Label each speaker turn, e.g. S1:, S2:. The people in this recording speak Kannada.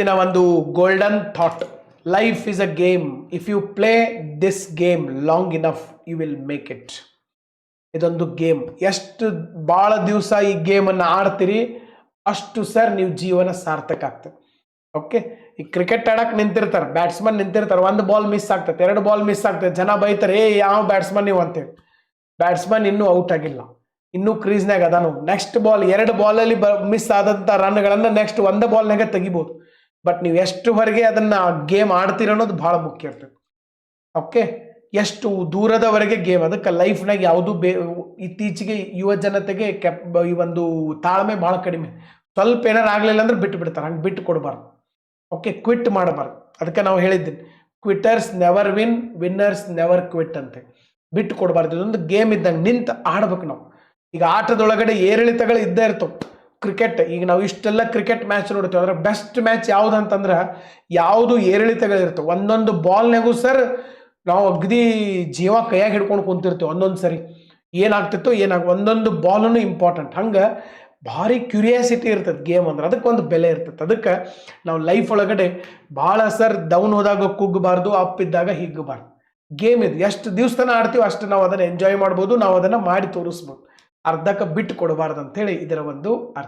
S1: ದಿನ ಒಂದು golden thought, life is a game, if you play this game long enough you will make it. ಇದೊಂದು ಗೇಮ್, ಎಷ್ಟು ಭಾಳ ದಿವಸ ಈ ಗೇಮನ್ನು ಆಡ್ತೀರಿ ಅಷ್ಟು ಸರ್ ನೀವು ಜೀವನ ಸಾರ್ಥಕ ಆಗ್ತದೆ. ಓಕೆ, ಈ ಕ್ರಿಕೆಟ್ ಆಡಕ್ಕೆ ನಿಂತಿರ್ತಾರೆ, ಬ್ಯಾಟ್ಸ್ಮನ್ ನಿಂತಿರ್ತಾರೆ, ಒಂದು ಬಾಲ್ ಮಿಸ್ ಆಗ್ತದೆ, 2 ಬಾಲ್ ಮಿಸ್ ಆಗ್ತದೆ, ಜನ ಬೈತಾರೆ, ಯಾವ ಬ್ಯಾಟ್ಸ್ಮನ್ ನೀವು ಅಂತೇಳಿ. ಬ್ಯಾಟ್ಸ್ಮನ್ ಇನ್ನೂ ಔಟ್ ಆಗಿಲ್ಲ, ಇನ್ನೂ ಕ್ರೀಸ್ನಾಗ ಅದಾನು. ನೆಕ್ಸ್ಟ್ ಬಾಲ್ 2 ಬಾಲಲ್ಲಿ ಮಿಸ್ ಆದಂಥ ರನ್ಗಳನ್ನು ನೆಕ್ಸ್ಟ್ 1 ಬಾಲ್ನಾಗ ತೆಗಿಬೋದು. ಬಟ್ ನೀವು ಎಷ್ಟುವರೆಗೆ ಅದನ್ನ ಗೇಮ್ ಆಡ್ತೀರ ಅನ್ನೋದು ಭಾಳ ಮುಖ್ಯ ಇರ್ತದೆ. ಓಕೆ, ಎಷ್ಟು ದೂರದವರೆಗೆ ಗೇಮ್. ಅದಕ್ಕೆ ಲೈಫ್ನಾಗ ಯಾವುದು ಇತ್ತೀಚೆಗೆ ಯುವ ಜನತೆಗೆ ಈ ಒಂದು ತಾಳ್ಮೆ ಭಾಳ ಕಡಿಮೆ. ಸ್ವಲ್ಪ ಏನಾರು ಆಗಲಿಲ್ಲ ಅಂದ್ರೆ ಬಿಟ್ಟು ಬಿಡ್ತಾರೆ, ಹಂಗೆ ಬಿಟ್ಟು ಕೊಡಬಾರ್ದು. ಓಕೆ, ಕ್ವಿಟ್ ಮಾಡಬಾರ್ದು. ಅದಕ್ಕೆ ನಾವು ಹೇಳಿದ್ದೀನಿ, quitters never win, winners never quit ಅಂತ. ಬಿಟ್ಟು ಕೊಡಬಾರ್ದು. ಇದೊಂದು ಗೇಮ್ ಇದ್ದಂಗೆ ನಿಂತು ಆಡ್ಬೇಕು ನಾವು. ಈಗ ಆಟದೊಳಗಡೆ ಏರಿಳಿತಗಳು ಇದ್ದೇ ಇರ್ತವೆ. ಕ್ರಿಕೆಟ್, ಈಗ ನಾವು ಇಷ್ಟೆಲ್ಲ ಕ್ರಿಕೆಟ್ ಮ್ಯಾಚ್ ನೋಡ್ತೀವಿ, ಅದ್ರ ಬೆಸ್ಟ್ ಮ್ಯಾಚ್ ಯಾವುದು ಅಂತಂದ್ರೆ ಯಾವುದು ಏರಿಳಿತಗಳಿರ್ತವೆ. ಒಂದೊಂದು ಬಾಲ್ನಾಗೂ ಸರ್ ನಾವು ಅಗದಿ ಜೀವ ಕೈಯಾಗಿ ಹಿಡ್ಕೊಂಡು ಕುಂತಿರ್ತೀವಿ. ಒಂದೊಂದು ಸರಿ ಏನಾಗ್ತಿತ್ತು ಒಂದೊಂದು ಬಾಲೂ ಇಂಪಾರ್ಟೆಂಟ್. ಹಂಗೆ ಭಾರಿ ಕ್ಯೂರಿಯಾಸಿಟಿ ಇರ್ತದೆ ಗೇಮ್ ಅಂದ್ರೆ, ಅದಕ್ಕೊಂದು ಬೆಲೆ ಇರ್ತದೆ. ಅದಕ್ಕೆ ನಾವು ಲೈಫ್ ಒಳಗಡೆ ಭಾಳ ಸರ್ ಡೌನ್ ಹೋದಾಗ ಕುಗ್ಗಬಾರ್ದು, ಅಪ್ ಇದ್ದಾಗ ಹಿಗ್ಗಬಾರ್ದು. ಗೇಮ್ ಇದು, ಎಷ್ಟು ದಿವಸ ತನಕ ಆಡ್ತೀವಿ ಅಷ್ಟು ನಾವು ಅದನ್ನು ಎಂಜಾಯ್ ಮಾಡ್ಬೋದು, ನಾವು ಅದನ್ನು ಮಾಡಿ ತೋರಿಸ್ಬೋದು. ಅರ್ಧಕ್ಕೆ ಬಿಟ್ಟು ಕೊಡಬಾರ್ದು ಅಂತೇಳಿ ಇದರ ಒಂದು ಅರ್ಥ.